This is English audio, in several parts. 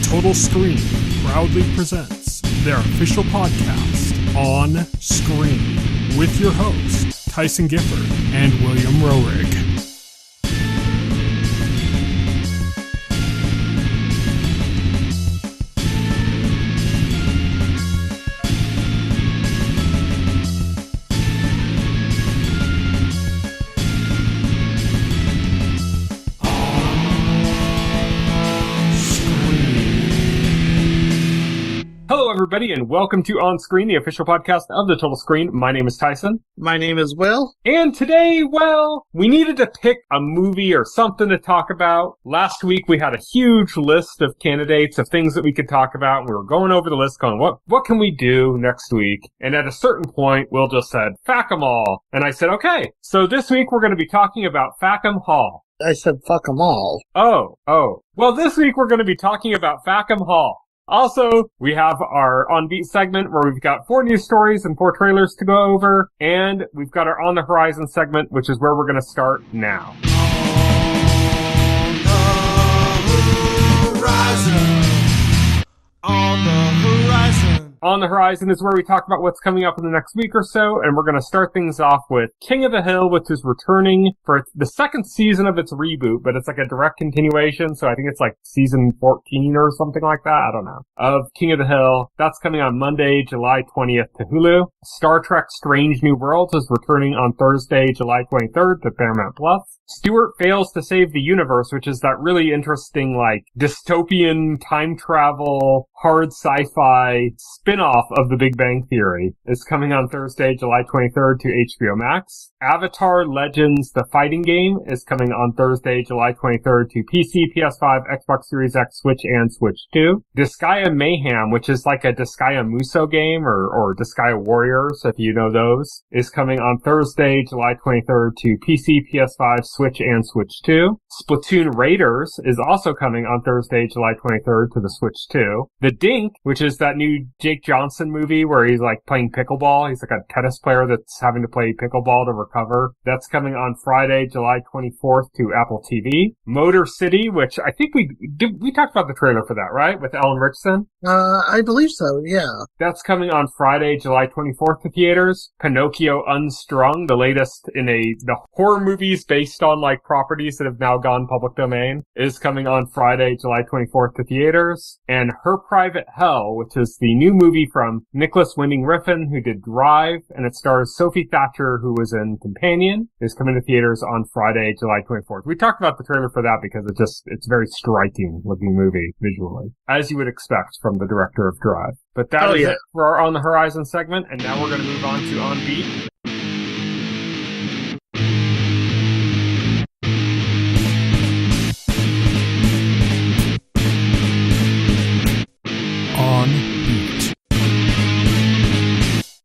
Total Screen proudly presents their official podcast, On Screen, with your hosts, Tyson Gifford and William Rohrig. Hello, everybody, and welcome to On Screen, the official podcast of the Total Screen. My name is Tyson. My name is Will. And today, well, we needed to pick a movie or something to talk about. Last week, we had a huge list of candidates of things that we could talk about. And we were going over the list going, what can we do next week? And at a certain point, Will just said, Fackham Hall. And I said, okay. So this week, we're going to be talking about Fackham Hall. I said fuck them all. Oh. Well, this week, we're going to be talking about Fackham Hall. Also, we have our On Beat segment where we've got 4 news stories and 4 trailers to go over, and we've got our On the Horizon segment, which is where we're going to start now. On the Horizon. On the Horizon is where we talk about what's coming up in the next week or so, and we're going to start things off with King of the Hill, which is returning for the second season of its reboot, but it's like a direct continuation, so I think it's like season 14 or something like that, I don't know, of King of the Hill. That's coming on Monday, July 20th to Hulu. Star Trek Strange New Worlds is returning on Thursday, July 23rd to Paramount Plus. Stuart Fails to Save the Universe, which is that really interesting, like, dystopian time travel, hard sci-fi spin-off of The Big Bang Theory, is coming on Thursday, July 23rd to HBO Max. Avatar Legends, the fighting game, is coming on Thursday, July 23rd to PC, PS5, Xbox Series X, Switch, and Switch 2. Disgaea Mayhem, which is like a Disgaea Muso game, or Disgaea Warriors, if you know those, is coming on Thursday, July 23rd to PC, PS5, Switch, and Switch 2. Splatoon Raiders is also coming on Thursday, July 23rd to the Switch 2. The Dink, which is that new Jake Johnson movie where he's like playing pickleball. He's like a tennis player that's having to play pickleball to recover. That's coming on Friday, July 24th to Apple TV. Motor City, which I think we talked about the trailer for that, right? With Ellen Richardson? I believe so, yeah. That's coming on Friday, July 24th to theaters. Pinocchio Unstrung, the latest in the horror movies based on like properties that have now gone public domain, is coming on Friday, July 24th to theaters. And Her Private Hell, which is the new movie from Nicholas Winding Refn, who did Drive, and it stars Sophie Thatcher, who was in Companion, is coming to theaters on Friday, July 24th. We talked about the trailer for that because it's a very striking looking movie visually, as you would expect from the director of Drive. But that is it for our On the Horizon segment, and now we're going to move on to On Beat. On Beat.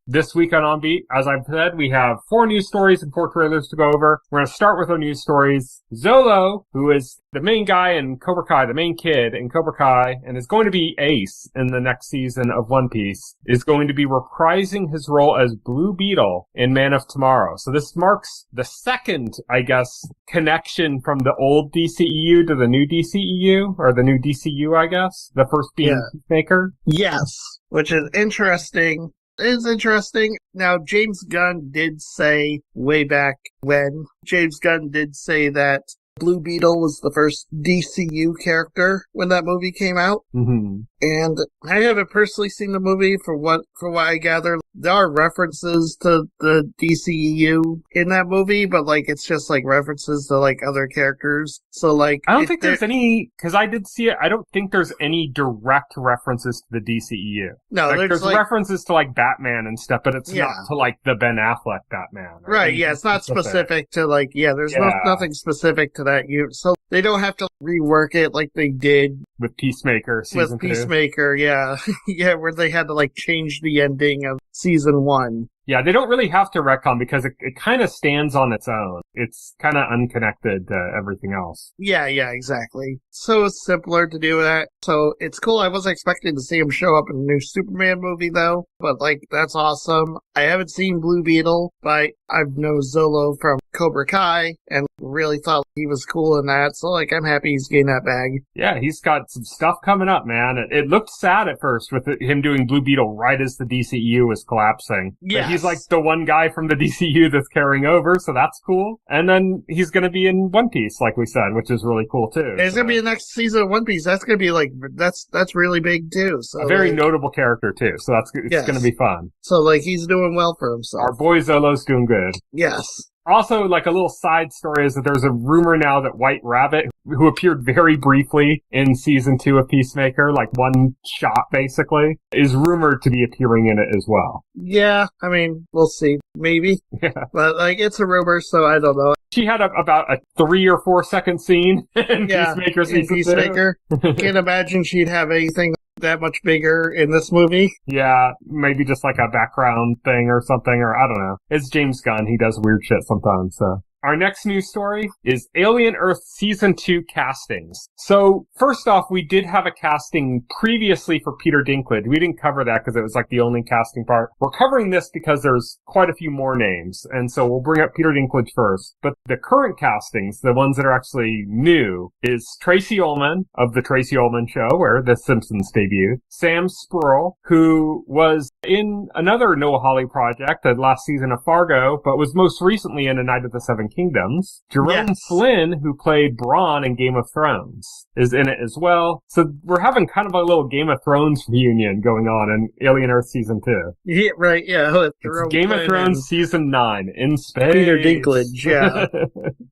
This week on Beat, as I've said, we have 4 news stories and 4 trailers to go over. We're going to start with our news stories. Zolo, who is the main guy in Cobra Kai, the main kid in Cobra Kai, and is going to be Ace in the next season of One Piece, is going to be reprising his role as Blue Beetle in Man of Tomorrow. So this marks the second, I guess, connection from the old DCEU to the new DCEU, or the new DCU, I guess. The first being Peacemaker. Yes, which is interesting. It is interesting. Now, James Gunn did say way back when, that Blue Beetle was the first DCU character when that movie came out. Mm-hmm. And I haven't personally seen the movie. For what I gather, there are references to the DCEU in that movie, but like it's just like references to like other characters. So like I don't think there's any, because I did see it, I don't think there's any direct references to the DCEU. No, like, there's like references to like Batman and stuff, but it's not to like the Ben Affleck Batman. Right, yeah, it's not specific to like, there's nothing specific to that. So they don't have to rework it like they did with Peacemaker season 2. With Peacemaker, yeah. Yeah, where they had to like change the ending of season 1. Yeah, they don't really have to retcon because it kind of stands on its own. It's kind of unconnected to everything else. Yeah, exactly. So it's simpler to do that. So it's cool. I wasn't expecting to see him show up in a new Superman movie, though. But, like, that's awesome. I haven't seen Blue Beetle, but I know Zolo from Cobra Kai and really thought he was cool in that. So, like, I'm happy he's getting that bag. Yeah, he's got some stuff coming up, man. It looked sad at first with him doing Blue Beetle right as the DCU was collapsing. Yeah, But he's like the one guy from the DCU that's carrying over, so that's cool. And then he's going to be in One Piece, like we said, which is really cool too. And it's going to be the next season of One Piece. That's going to be like, that's really big too. So a very notable character too, so it's going to be fun. So, like, he's doing well for himself. Our boy Zolo's doing good. Yes. Also, like a little side story is that there's a rumor now that White Rabbit, who appeared very briefly in season 2 of Peacemaker, like one shot basically, is rumored to be appearing in it as well. Yeah, I mean, we'll see. Maybe. Yeah. But, like, it's a rumor, so I don't know. She had about a 3 or 4 second scene in Peacemaker season 2. Can't imagine she'd have anything that much bigger in this movie. Yeah, maybe just like a background thing or something, or I don't know. It's James Gunn. He does weird shit sometimes, so. Our next news story is Alien Earth Season 2 castings. So, first off, we did have a casting previously for Peter Dinklage. We didn't cover that because it was like the only casting part. We're covering this because there's quite a few more names, and so we'll bring up Peter Dinklage first. But the current castings, the ones that are actually new, is Tracy Ullman of The Tracy Ullman Show, where The Simpsons debuted. Sam Spruill, who was in another Noah Hawley project, the last season of Fargo, but was most recently in A Night of the Seven Kingdoms. Jerome Flynn, who played Bronn in Game of Thrones, is in it as well. So we're having kind of a little Game of Thrones reunion going on in Alien Earth Season 2. Yeah, right, yeah. It's Game of Thrones Season 9 in space. Peter Dinklage, yeah.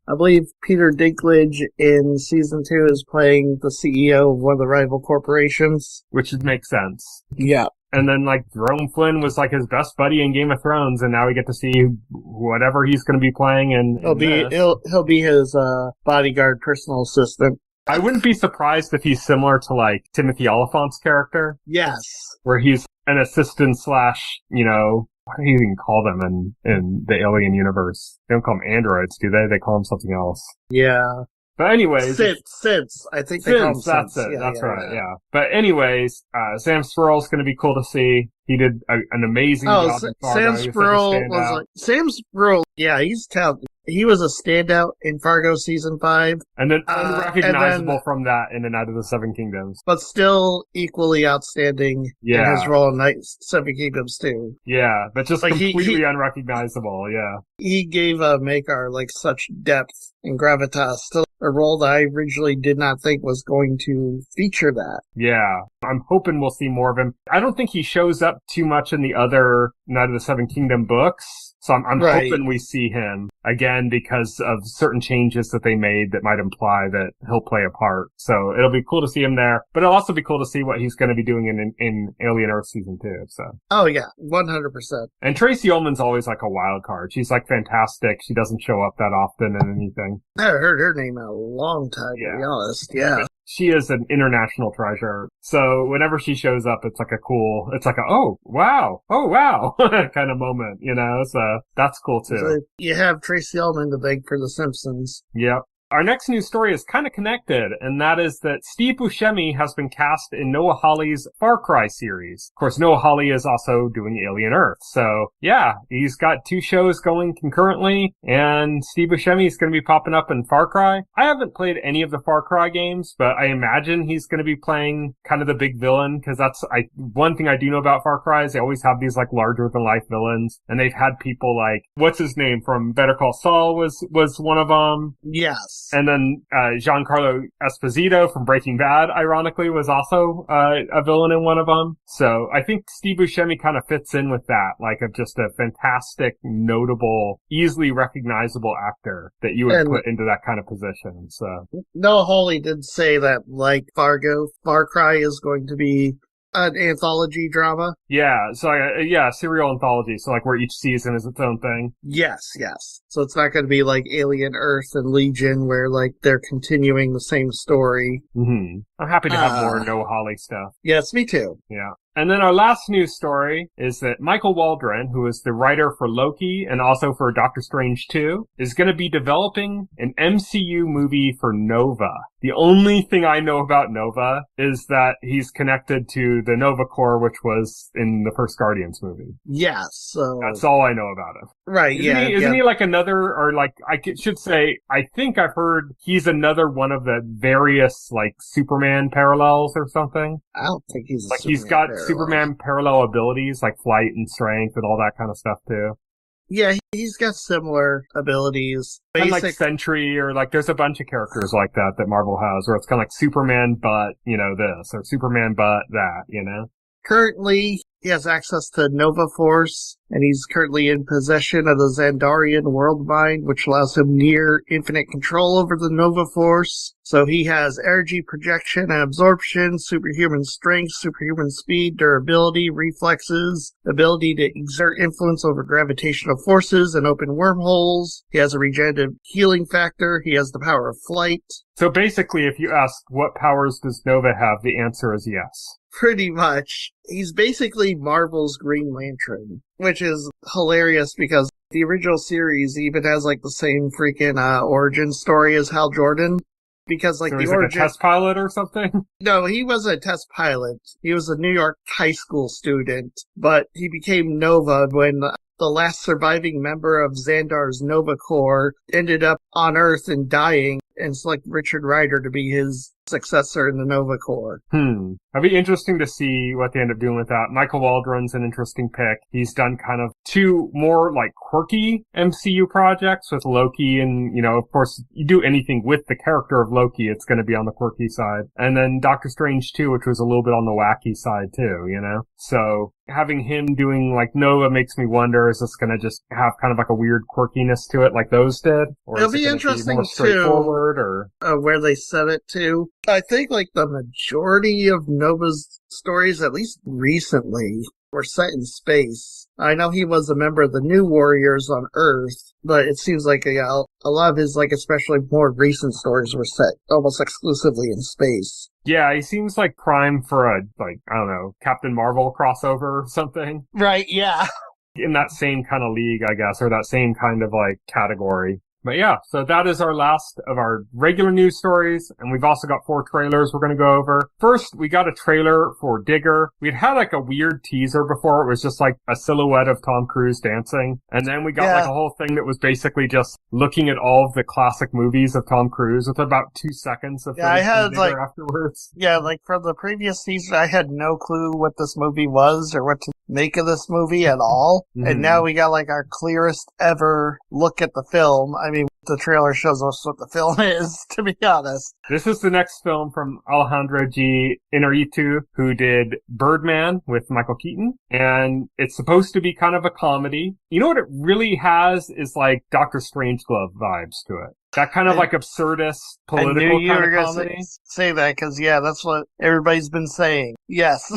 I believe Peter Dinklage in Season 2 is playing the CEO of one of the rival corporations. Which would make sense. Yeah. And then, like, Jerome Flynn was, like, his best buddy in Game of Thrones, and now we get to see whatever he's going to be playing. And he'll be his bodyguard personal assistant. I wouldn't be surprised if he's similar to, like, Timothy Oliphant's character. Yes. Where he's an assistant slash, you know, what do you even call them in the Alien universe? They don't call them androids, do they? They call them something else. Yeah. But anyways. Synths. I think they call them That's synths. it. That's right, yeah. But anyways, Sam Spruill's going to be cool to see. He did an amazing job in Fargo. Sam Spruill was like... Sam Spruill, yeah, he's talented. He was a standout in Fargo Season 5. And then unrecognizable from that in A Night of the Seven Kingdoms. But still equally outstanding in his role in Seven Kingdoms too. Yeah, but just like completely unrecognizable, yeah. He gave Makar like such depth and gravitas to a role that I originally did not think was going to feature that. Yeah, I'm hoping we'll see more of him. I don't think he shows up too much in the other Night of the Seven Kingdom books. So I'm hoping we see him again because of certain changes that they made that might imply that he'll play a part. So it'll be cool to see him there, but it'll also be cool to see what he's going to be doing in Alien Earth Season 2. So. Oh yeah, 100%. And Tracy Ullman's always like a wild card. She's like fantastic. She doesn't show up that often in anything. I haven't heard her name in a long time, to be honest. Yeah. She is an international treasure. So whenever she shows up, it's like oh wow kind of moment, you know? So that's cool too. So you have Tracy Ullman to thank for The Simpsons. Yep. Our next news story is kind of connected, and that is that Steve Buscemi has been cast in Noah Hawley's Far Cry series. Of course, Noah Hawley is also doing Alien Earth. So, yeah, he's got 2 shows going concurrently, and Steve Buscemi is going to be popping up in Far Cry. I haven't played any of the Far Cry games, but I imagine he's going to be playing kind of the big villain, because one thing I do know about Far Cry is they always have these, like, larger-than-life villains, and they've had people like, what's his name from Better Call Saul was one of them. Yes. And then Giancarlo Esposito from Breaking Bad, ironically, was also a villain in one of them. So I think Steve Buscemi kind of fits in with that, like of just a fantastic, notable, easily recognizable actor that you would put into that kind of position. So Noah Hawley did say that, like Fargo, Far Cry is going to be an anthology drama. Yeah, so serial anthology. So like where each season is its own thing. Yes. So it's not going to be like Alien Earth and Legion where like they're continuing the same story. Mm-hmm. I'm happy to have more Noah Hawley stuff. Yes, me too. Yeah. And then our last news story is that Michael Waldron, who is the writer for Loki and also for Doctor Strange 2, is going to be developing an MCU movie for Nova. The only thing I know about Nova is that he's connected to the Nova Corps, which was in the first Guardians movie. Yes. So that's all I know about him. Right, Isn't he like another, or like, should say, I think I've heard he's another one of the various, like, Superman parallels or something? I don't think he's like, he's got Superman parallel abilities, like flight and strength and all that kind of stuff, too. Yeah, he's got similar abilities. And like Sentry, or like, there's a bunch of characters like that Marvel has, where it's kind of like Superman but, this, or Superman but that, Currently, he has access to Nova Force, and he's currently in possession of the Xandarian World Mind, which allows him near infinite control over the Nova Force. So he has energy projection and absorption, superhuman strength, superhuman speed, durability, reflexes, ability to exert influence over gravitational forces and open wormholes. He has a regenerative healing factor. He has the power of flight. So basically, if you ask what powers does Nova have, the answer is yes. Pretty much. He's basically Marvel's Green Lantern, which is hilarious because the original series even has like the same freaking origin story as Hal Jordan. Because like so the he's origin, like a test pilot or something? No, he wasn't a test pilot. He was a New York high school student, but he became Nova when the last surviving member of Xandar's Nova Corps ended up on Earth and dying, and select Richard Rider to be his successor in the Nova Corps. That'd be interesting to see what they end up doing with that. Michael Waldron's an interesting pick. He's done kind of two more like quirky MCU projects with Loki, and of course, you do anything with the character of Loki, it's going to be on the quirky side. And then Doctor Strange 2, which was a little bit on the wacky side too, So having him doing like Nova makes me wonder, is this going to just have kind of like a weird quirkiness to it like those did? Or it'll is it be interesting more straightforward, or where they set it to. I think like the majority of Nova's stories, at least recently, were set in space. I know he was a member of the New Warriors on Earth, but it seems like a lot of his, like, especially more recent stories were set almost exclusively in space. Yeah, he seems like prime for a, like, I don't know, Captain Marvel crossover or something. Right, yeah. In that same kind of league, I guess, or that same kind of, like, category. But yeah, so that is our last of our regular news stories, and we've also got 4 trailers we're going to go over. First, we got a trailer for Digger. We'd had like a weird teaser before. It was just like a silhouette of Tom Cruise dancing. And then we got like a whole thing that was basically just looking at all of the classic movies of Tom Cruise with about 2 seconds of I had like afterwards. Yeah, like from the previous season, I had no clue what this movie was or what to make of this movie at all. Mm-hmm. And now we got like our clearest ever look at the film. I mean, the trailer shows us what the film is, to be honest. This is the next film from Alejandro G. Inarritu, who did Birdman with Michael Keaton. And it's supposed to be kind of a comedy. You know what it really has is like Dr. Strangelove vibes to it. That kind of like absurdist political kind of comedy. Say that because, yeah, that's what everybody's been saying. Yes.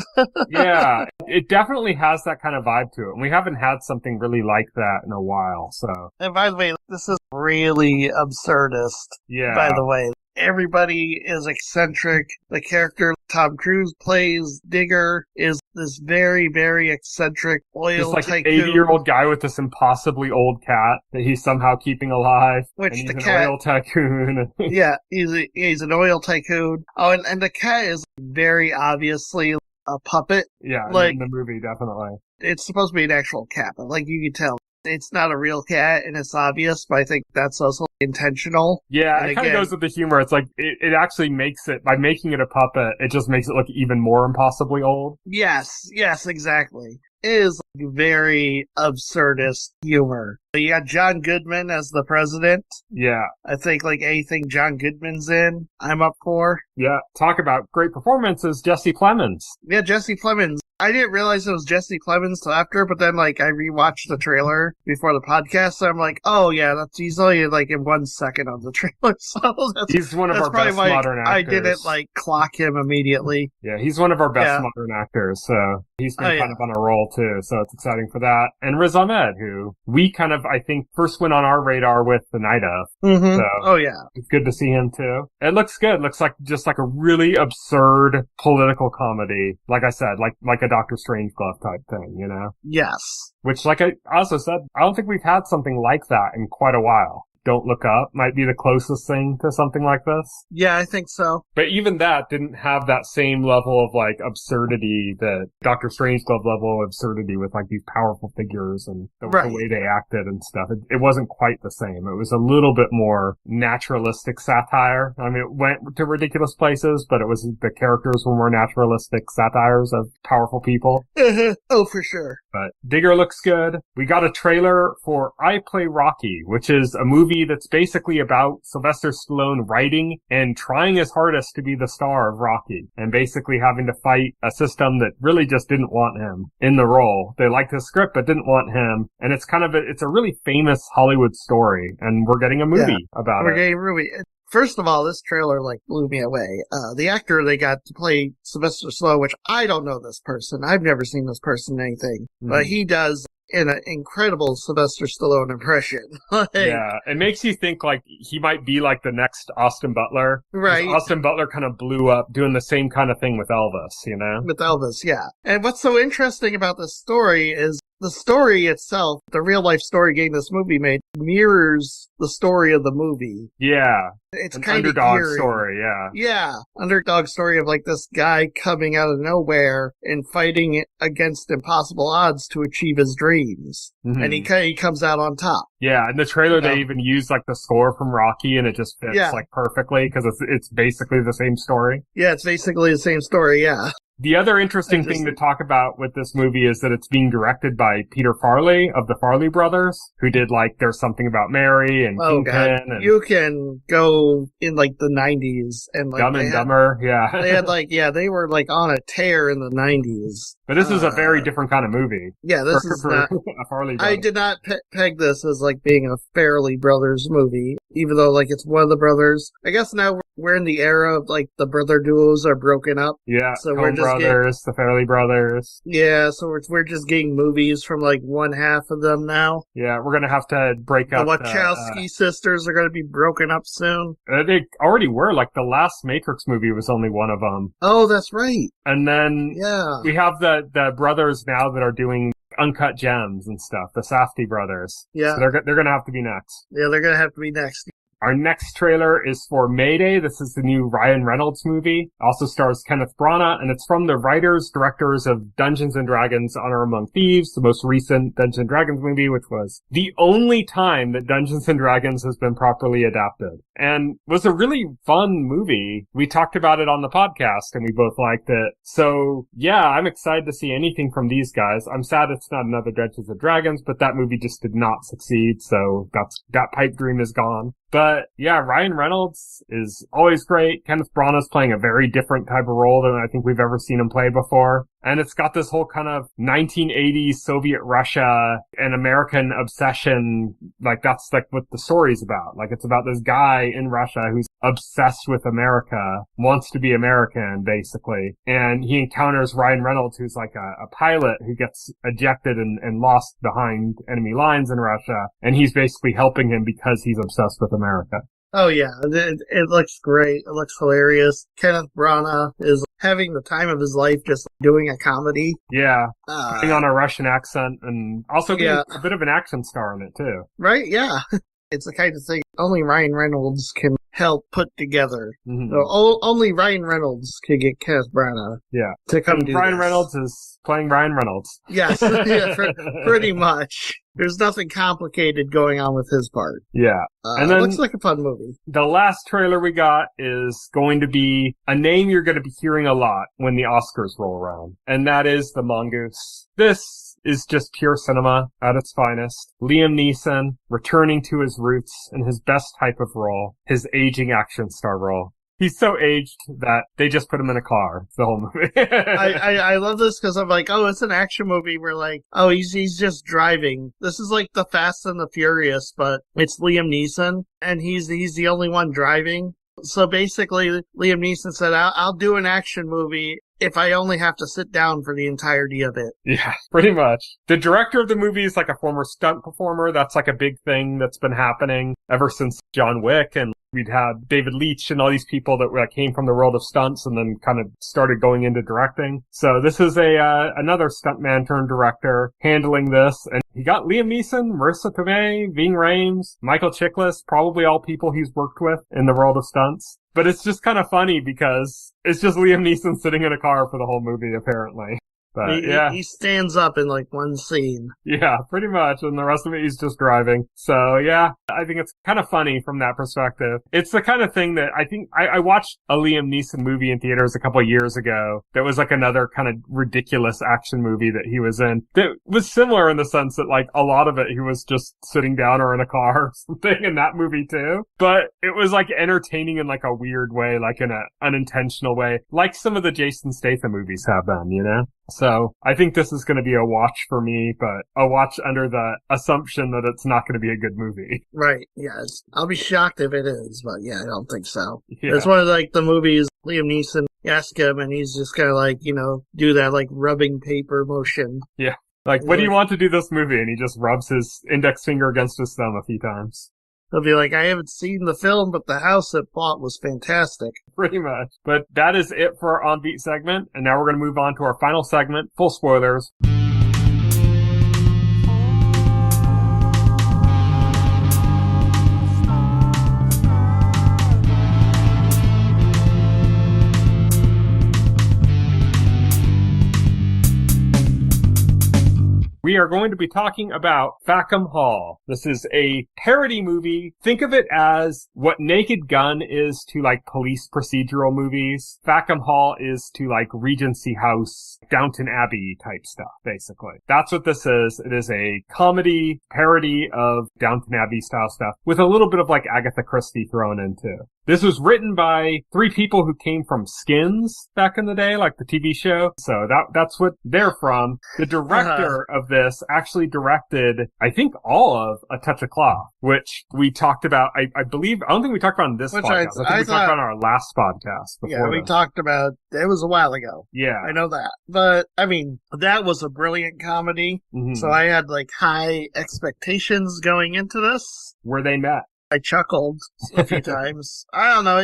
Yeah, it definitely has that kind of vibe to it. And we haven't had something really like that in a while, so. And by the way, this is really absurdist. Yeah. By the way. Everybody is eccentric. The character Tom Cruise plays, Digger, is this very, very eccentric oil like tycoon. 80-year-old guy with this impossibly old cat that he's somehow keeping alive. Which and he's the an cat, oil tycoon. Yeah, he's an oil tycoon. Oh, and the cat is very obviously a puppet. Yeah, like, in the movie, definitely. It's supposed to be an actual cat, but like you can tell. It's not a real cat, and it's obvious, but I think that's also intentional. Yeah, and it kind of goes with the humor. It's like, it actually makes it, by making it a puppet, it just makes it look even more impossibly old. Yes, exactly. It is very absurdist humor. You got John Goodman as the president. Yeah. I think like anything John Goodman's in, I'm up for. Yeah, talk about great performances, Jesse Plemons. Yeah, Jesse Plemons. I didn't realize it was Jesse Plemons till after, but then like I rewatched the trailer before the podcast, so I'm like, oh yeah, he's only like in 1 second of the trailer, so he's one of our best modern actors. I didn't like clock him immediately. Yeah, he's one of our best modern actors, so. He's been kind of on a roll too, so it's exciting for that. And Riz Ahmed, who we kind of, I think, first went on our radar with The Night Of. Mm-hmm. So it's good to see him too. It looks good. It looks like just like a really absurd political comedy. Like I said, like a Dr. Strangelove type thing, you know? Yes. Which, like I also said, I don't think we've had something like that in quite a while. Don't Look Up might be the closest thing to something like this. Yeah, I think so. But even that didn't have that same level of, like, absurdity, the Dr. Strangelove level of absurdity with, like, these powerful figures and the way they acted and stuff. It wasn't quite the same. It was a little bit more naturalistic satire. I mean, it went to ridiculous places, but the characters were more naturalistic satires of powerful people. Oh, for sure. But Digger looks good. We got a trailer for I Play Rocky, which is a movie that's basically about Sylvester Stallone writing and trying his hardest to be the star of Rocky and basically having to fight a system that really just didn't want him in the role. They liked his script but didn't want him, and it's kind of it's a really famous Hollywood story, and we're getting a movie about it. We're getting a movie. First of all, this trailer blew me away. The actor they got to play Sylvester Stallone, which I don't know this person. I've never seen this person in anything, but he does in an incredible Sylvester Stallone impression. Yeah, it makes you think like he might be like the next Austin Butler. Right. Austin Butler kind of blew up doing the same kind of thing with Elvis, you know? With Elvis, yeah. And what's so interesting about this story is the story itself, the real life story getting this movie made, mirrors the story of the movie. Yeah. It's an kind of underdog story, yeah. Yeah. Underdog story of like this guy coming out of nowhere and fighting against impossible odds to achieve his dreams. Mm-hmm. And he comes out on top. Yeah, in the trailer they even use like the score from Rocky and it just fits like perfectly because it's basically the same story. Yeah, it's basically the same story, yeah. The other interesting thing to talk about with this movie is that it's being directed by Peter Farrelly of the Farrelly Brothers, who did like There's Something About Mary and Kingpin. And you can go in like the 90s and like Dumb and Dumber, yeah. They had they were like on a tear in the 90s. But this is a very different kind of movie. Yeah, this is not a Farrelly Brothers. I did not peg this as like being a Farrelly Brothers movie, even though like it's one of the brothers. I guess now we're in the era of like the brother duos are broken up. Yeah, so we're just the Farrelly Brothers. Yeah, so we're just getting movies from like one half of them now. Yeah, we're gonna have to break up. The Wachowski sisters are gonna be broken up soon. They already were. Like the last Matrix movie was only one of them. Oh, that's right. And then we have the brothers now that are doing Uncut Gems and stuff. The Safdie brothers. Yeah, so they're gonna have to be next. Yeah, they're gonna have to be next. Our next trailer is for Mayday. This is the new Ryan Reynolds movie. Also stars Kenneth Branagh, and it's from the writers, directors of Dungeons & Dragons Honor Among Thieves, the most recent Dungeons & Dragons movie, which was the only time that Dungeons & Dragons has been properly adapted. And was a really fun movie. We talked about it on the podcast, and we both liked it. So, yeah, I'm excited to see anything from these guys. I'm sad it's not another Dungeons & Dragons, but that movie just did not succeed, so that pipe dream is gone. But yeah, Ryan Reynolds is always great. Kenneth Branagh's playing a very different type of role than I think we've ever seen him play before. And it's got this whole kind of 1980s Soviet Russia and American obsession. Like that's like what the story's about. Like it's about this guy in Russia who's obsessed with America, wants to be American basically. And he encounters Ryan Reynolds, who's like a pilot who gets ejected and lost behind enemy lines in Russia. And he's basically helping him because he's obsessed with America. Oh yeah, it looks great. It looks hilarious. Kenneth Branagh is having the time of his life just doing a comedy. Yeah, putting on a Russian accent and also getting a bit of an action star in it too. Right, yeah. It's the kind of thing only Ryan Reynolds can help put together. Mm-hmm. So only Ryan Reynolds can get Kenneth Branagh to come do Ryan this. Reynolds is playing Ryan Reynolds. Yes, pretty much. There's nothing complicated going on with his part. Yeah. And then it looks like a fun movie. The last trailer we got is going to be a name you're going to be hearing a lot when the Oscars roll around, and that is The Mongoose. This is just pure cinema at its finest. Liam Neeson returning to his roots in his best type of role, his aging action star role. He's so aged that they just put him in a car the whole movie. I love this because I'm like, oh, it's an action movie. We're like, oh, he's just driving. This is like the Fast and the Furious, but it's Liam Neeson, and he's the only one driving. So basically, Liam Neeson said, I'll do an action movie if I only have to sit down for the entirety of it. Yeah, pretty much. The director of the movie is like a former stunt performer. That's like a big thing that's been happening ever since John Wick, and we'd had David Leitch and all these people that came from the world of stunts and then kind of started going into directing. So this is another stuntman turned director handling this, and he got Liam Neeson, Marissa Tomei, Ving Rhames, Michael Chiklis, probably all people he's worked with in the world of stunts. But it's just kind of funny because it's just Liam Neeson sitting in a car for the whole movie, apparently. But he stands up in like one scene. Yeah, pretty much. And the rest of it, he's just driving. So yeah, I think it's kind of funny from that perspective. It's the kind of thing that I think I watched a Liam Neeson movie in theaters a couple of years ago. That was like another kind of ridiculous action movie that he was in. That was similar in the sense that like a lot of it, he was just sitting down or in a car or something in that movie too. But it was like entertaining in like a weird way, like in an unintentional way, like some of the Jason Statham movies have been, you know? So I think this is going to be a watch for me, but a watch under the assumption that it's not going to be a good movie. Right, yes. I'll be shocked if it is, but yeah, I don't think so. Yeah. It's one of like the movies Liam Neeson, you ask him and he's just kind of like, you know, do that like rubbing paper motion. Yeah. Like, what do you want to do this movie? And he just rubs his index finger against his thumb a few times. He'll be like, I haven't seen the film, but the house it bought was fantastic. Pretty much. But that is it for our On Beat segment. And now we're going to move on to our final segment, full spoilers. We are going to be talking about Fackham Hall. This is a parody movie. Think of it as what Naked Gun is to like police procedural movies. Fackham Hall is to like Regency House, Downton Abbey type stuff, basically. That's what this is. It is a comedy parody of Downton Abbey style stuff with a little bit of like Agatha Christie thrown into. This was written by three people who came from Skins back in the day, like the TV show. So that's what they're from. The director of this actually directed, I think, all of A Touch of Cloth, which we talked about, I believe, I don't think we talked about in this podcast. I think we talked about in our last podcast. Yeah, we talked about, it was a while ago. Yeah. I know that. But, I mean, that was a brilliant comedy. Mm-hmm. So I had like high expectations going into this. Where they met. I chuckled a few times. I don't know,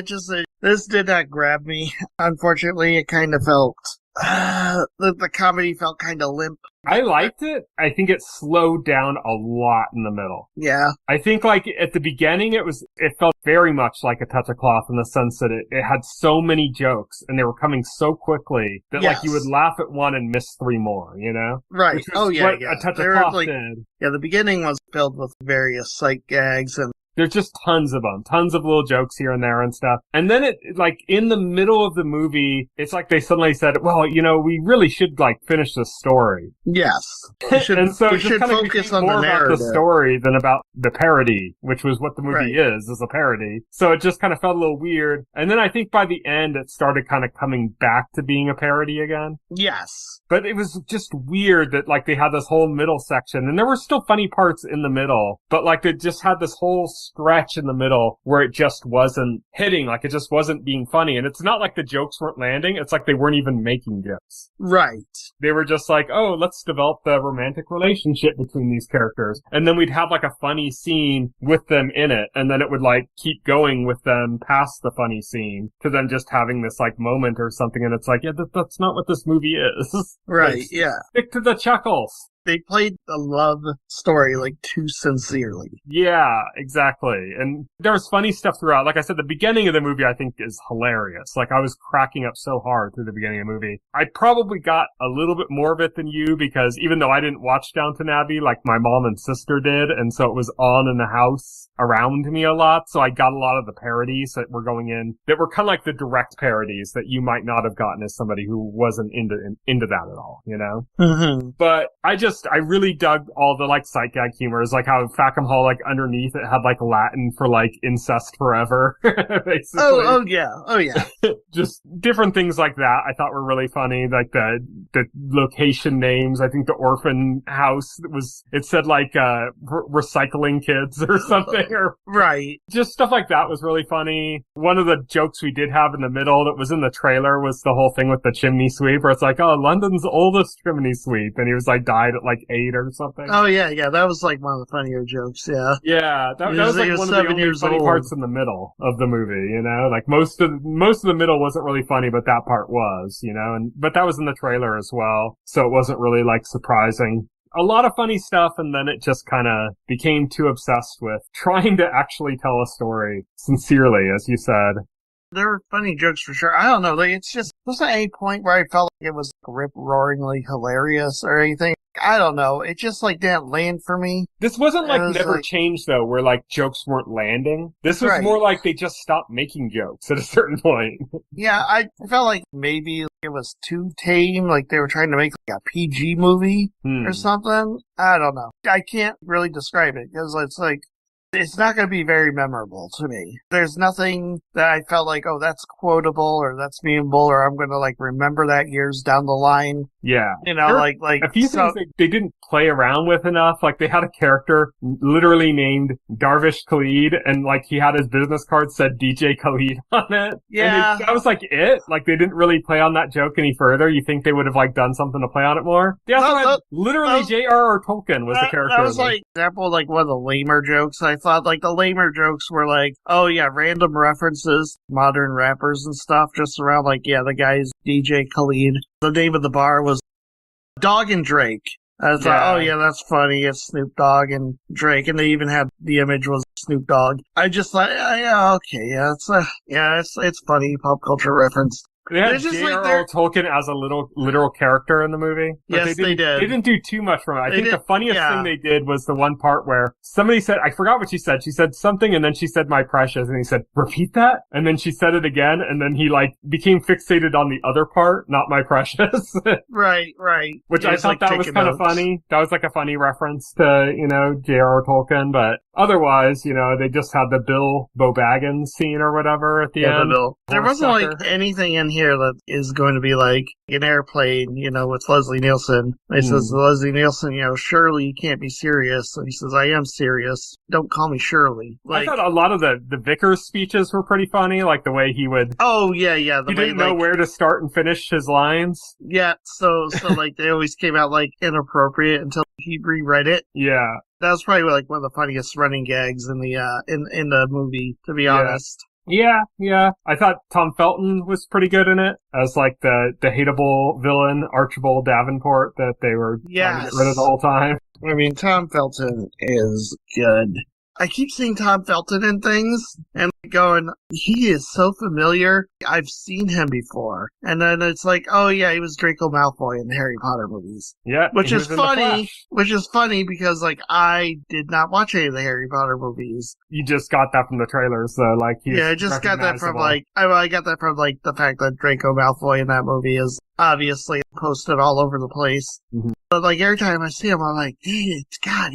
this did not grab me. Unfortunately, it kind of felt, the comedy felt kind of limp. I liked it. I think it slowed down a lot in the middle. Yeah. I think like at the beginning it felt very much like A Touch of Cloth in the sense that it had so many jokes and they were coming so quickly that like you would laugh at one and miss three more, you know? Right. Oh yeah. What A Touch of Cloth did. Yeah, the beginning was filled with various sight gags and there's just tons of them, tons of little jokes here and there and stuff. And then it, like, in the middle of the movie, it's like they suddenly said, well, you know, we really should, like, finish this story. Yes. And so it just kind of focus on more about the story than about the parody, which was what the movie is a parody. So it just kind of felt a little weird. And then I think by the end, it started kind of coming back to being a parody again. Yes. But it was just weird that, like, they had this whole middle section, and there were still funny parts in the middle, but, like, they just had this whole stretch in the middle where it just wasn't hitting, like, it just wasn't being funny. And it's not like the jokes weren't landing, it's like they weren't even making jokes. Right. They were just like, oh, let's develop the romantic relationship between these characters. And then we'd have, like, a funny scene with them in it, and then it would, like, keep going with them past the funny scene to then just having this, like, moment or something, and it's like, yeah, that's not what this movie is. Right, like, yeah. Stick to the chuckles. They played the love story, like, too sincerely. Yeah, exactly. And there was funny stuff throughout. Like I said, the beginning of the movie, I think, is hilarious. Like, I was cracking up so hard through the beginning of the movie. I probably got a little bit more of it than you, because even though I didn't watch Downton Abbey, like my mom and sister did, and so it was on in the house around me a lot, so I got a lot of the parodies that were going in, that were kind of like the direct parodies that you might not have gotten as somebody who wasn't into that at all, you know? Mm-hmm. But I just I really dug all the, like, sight gag humor. It's like how Fackham Hall, like, underneath it had, like, Latin for, like, incest forever, basically. Oh, yeah. Just different things like that I thought were really funny. Like, the location names. I think the orphan house it said, like, recycling kids or something, or right. Just stuff like that was really funny. One of the jokes we did have in the middle that was in the trailer was the whole thing with the chimney sweep, where it's like, oh, London's oldest chimney sweep, and he was like died at like 8 or something. Oh yeah, that was like one of the funnier jokes. Yeah, that was like one of the only funny parts in the middle of the movie. You know, like most of the middle wasn't really funny, but that part was, you know, but that was in the trailer as well, so it wasn't really like surprising. A lot of funny stuff, and then it just kind of became too obsessed with trying to actually tell a story sincerely, as you said. There were funny jokes for sure. I don't know. Like, it's just, wasn't at any point where I felt like it was rip-roaringly hilarious or anything. I don't know. It just, like, didn't land for me. This wasn't, like, Never Changed, though, where, like, jokes weren't landing. This was more like they just stopped making jokes at a certain point. Yeah, I felt like maybe it was too tame, like they were trying to make, like, a PG movie or something. I don't know. I can't really describe it, because it's like, it's not going to be very memorable to me. There's nothing that I felt like, oh, that's quotable or that's memeable or I'm going to, like, remember that years down the line. Yeah. You know, like a few things they didn't play around with enough. Like, they had a character literally named Darvish Khalid, and, like, he had his business card said DJ Khalid on it. Yeah. And that was, like, it. Like, they didn't really play on that joke any further. You think they would have, like, done something to play on it more? They also had literally J.R.R. Tolkien was the character. That was, like, example, like, one of the lamer jokes. I thought, like, the lamer jokes were, like, oh, yeah, random references, modern rappers and stuff, just around, like, yeah, the guy's DJ Khalid. The name of the bar was Dog and Drake. I was like, oh yeah, that's funny. It's Snoop Dogg and Drake, and they even had the image was Snoop Dogg. I just thought, yeah, okay, it's funny pop culture reference. They had J.R.R. Tolkien as a literal character in the movie. Yes, they did. They didn't do too much from it. I think the funniest thing they did was the one part where somebody said, I forgot what she said. She said something, and then she said, my precious, and he said, repeat that? And then she said it again, and then he, like, became fixated on the other part, not my precious. Right. Which I thought that was kind of funny. That was, like, a funny reference to, you know, J.R.R. Tolkien, but otherwise, you know, they just had the Bill Bo Baggins scene or whatever at the end. There wasn't, like, anything in here that is going to be like an airplane, you know, with Leslie Nielsen. He says, Leslie Nielsen, you know, Shirley, you can't be serious. And he says, I am serious. Don't call me Shirley. Like, I thought a lot of the Vickers speeches were pretty funny, like the way he would... Oh, yeah. He didn't know where to start and finish his lines. Yeah, so like, they always came out, like, inappropriate until he reread it. Yeah. That was probably, like, one of the funniest running gags in the, in the movie, to be honest. Yeah. I thought Tom Felton was pretty good in it as, like, the hateable villain, Archibald Davenport, that they were trying to get rid of the whole time. I mean, Tom Felton is good. I keep seeing Tom Felton in things and going, he is so familiar. I've seen him before. And then it's like, oh yeah, he was Draco Malfoy in the Harry Potter movies. Yeah. Which is funny because, like, I did not watch any of the Harry Potter movies. You just got that from the trailers, so, like, I just got that from, like, I got that from, like, the fact that Draco Malfoy in that movie is obviously posted all over the place. Mm-hmm. But, like, every time I see him, I'm like, God,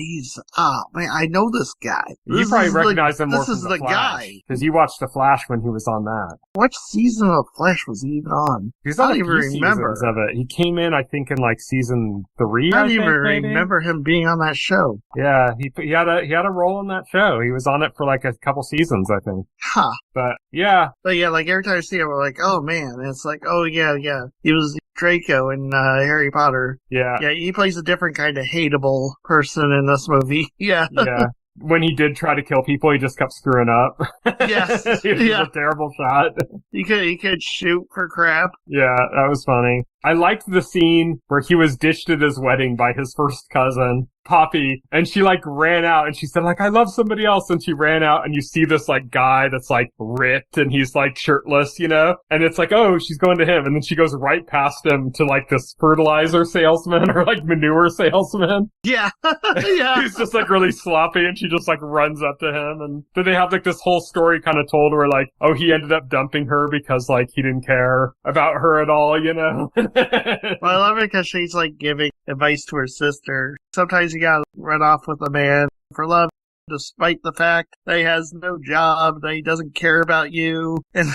man, I know this guy. You probably recognize him more from the Flash. Guy. Because you watched The Flash when he was on that. What season of Flash was he even on? He's on a few seasons of it. He came in, I think, in, like, season 3, I don't even remember him being on that show. Yeah, he had a role in that show. He was on it for, like, a couple seasons, I think. Huh. But, yeah. But, yeah, like, every time I see him, I'm like, oh, man. And it's like, oh, yeah. He was Draco in Harry Potter. Yeah. Yeah, he plays a different kind of hateable person in this movie. Yeah. Yeah. When he did try to kill people, he just kept screwing up. Yes. It was a terrible shot. He could shoot for crap. Yeah, that was funny. I liked the scene where he was ditched at his wedding by his first cousin, Poppy, and she, like, ran out and she said, like, I love somebody else, and she ran out and you see this, like, guy that's, like, ripped and he's, like, shirtless, you know, and it's like, oh, she's going to him, and then she goes right past him to, like, this fertilizer salesman or, like, manure salesman. Yeah. Yeah. He's just, like, really sloppy, and she just, like, runs up to him, and then they have, like, this whole story kind of told where, like, oh, he ended up dumping her because, like, he didn't care about her at all, you know? Well, I love it because she's like giving advice to her sister. Sometimes you gotta run off with a man for love, despite the fact that he has no job, that he doesn't care about you, and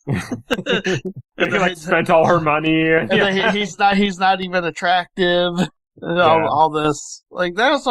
he like spent all her money. And he's not even attractive. All this, like, there's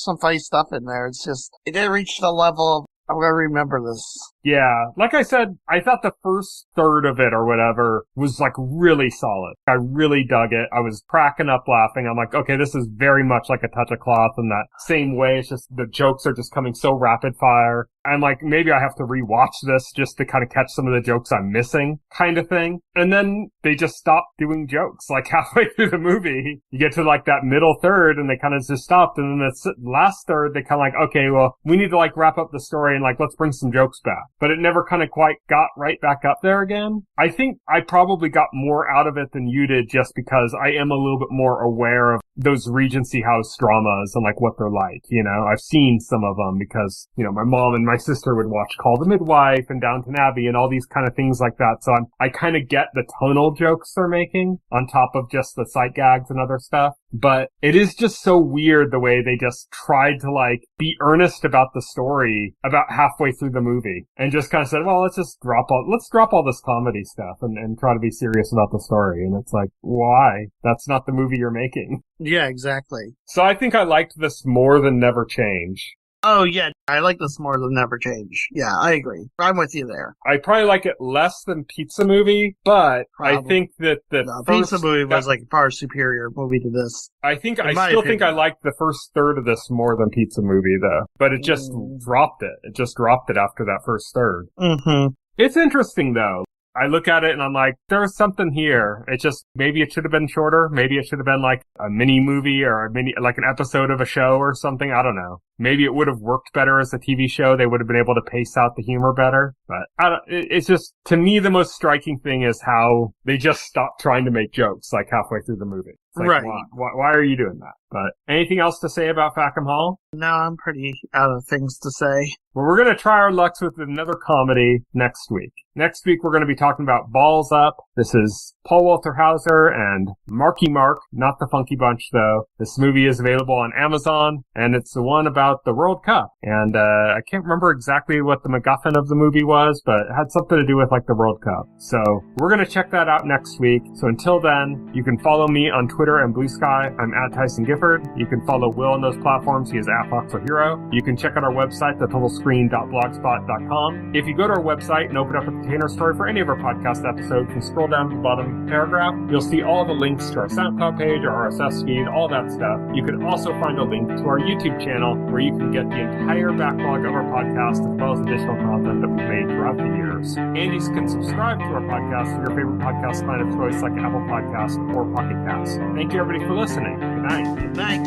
some funny stuff in there. It's just, it didn't reach the level of, I'm gonna remember this. Yeah, like I said, I thought the first third of it or whatever was like really solid. I really dug it. I was cracking up laughing. I'm like, okay, this is very much like a touch of cloth in that same way. It's just the jokes are just coming so rapid fire. I'm like, maybe I have to rewatch this just to kind of catch some of the jokes I'm missing kind of thing. And then they just stop doing jokes like halfway through the movie. You get to like that middle third and they kind of just stopped. And then the last third, they kind of like, okay, well, we need to like wrap up the story and like, let's bring some jokes back. But it never kind of quite got right back up there again. I think I probably got more out of it than you did just because I am a little bit more aware of those Regency House dramas and like what they're like, you know. I've seen some of them because, you know, my mom and my sister would watch Call the Midwife and Downton Abbey and all these kind of things like that. So I kind of get the tonal jokes they're making on top of just the sight gags and other stuff. But it is just so weird the way they just tried to like be earnest about the story about halfway through the movie and just kind of said, well, let's drop all this comedy stuff and try to be serious about the story. And it's like, why? That's not the movie you're making. Yeah, exactly. So I think I liked this more than Never Change. Oh, yeah, I like this more than Never Change. Yeah, I agree. I'm with you there. I probably like it less than Pizza Movie, but I think that Pizza Movie was like a far superior movie to this. I think I still think I liked the first third of this more than Pizza Movie, though. But it just dropped it. It just dropped it after that first third. Mm-hmm. It's interesting, though. I look at it and I'm like, there's something here. It's just, maybe it should have been shorter. Maybe it should have been like a mini movie or like an episode of a show or something. I don't know. Maybe it would have worked better as a TV show. They would have been able to pace out the humor better. But it's just, to me, the most striking thing is how they just stopped trying to make jokes like halfway through the movie. It's like, right. Why are you doing that? But anything else to say about Fackham Hall? No, I'm pretty out of things to say. Well, we're going to try our lucks with another comedy next week. Next week, we're going to be talking about Balls Up. This is Paul Walter Hauser and Marky Mark, not the Funky Bunch, though. This movie is available on Amazon, and it's the one about the World Cup. And I can't remember exactly what the MacGuffin of the movie was, but it had something to do with, like, the World Cup. So we're going to check that out next week. So until then, you can follow me on Twitter and Blue Sky. I'm at Tyson Gifford. You can follow Will on those platforms. He is at Foxel Hero. You can check out our website, thetotalscreen.blogspot.com. If you go to our website and open up a container story for any of our podcast episodes and scroll down to the bottom paragraph, you'll see all the links to our SoundCloud page, our RSS feed, all that stuff. You can also find a link to our YouTube channel where you can get the entire backlog of our podcast as well as additional content that we've made throughout the years. And you can subscribe to our podcast through your favorite podcast line of choice like Apple Podcasts or Pocket Casts. Thank you everybody for listening. Good night. Good night.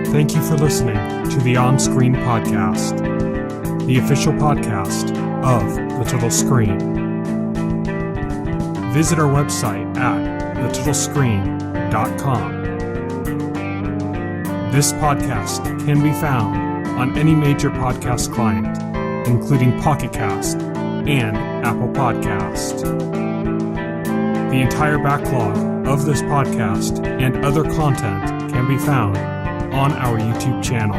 Thank you for listening to the OnScreen podcast, the official podcast of The Total Screen. Visit our website at thetotalscreen.com. This podcast can be found on any major podcast client, including Pocket Cast and Apple Podcast. The entire backlog of this podcast and other content can be found on our YouTube channel.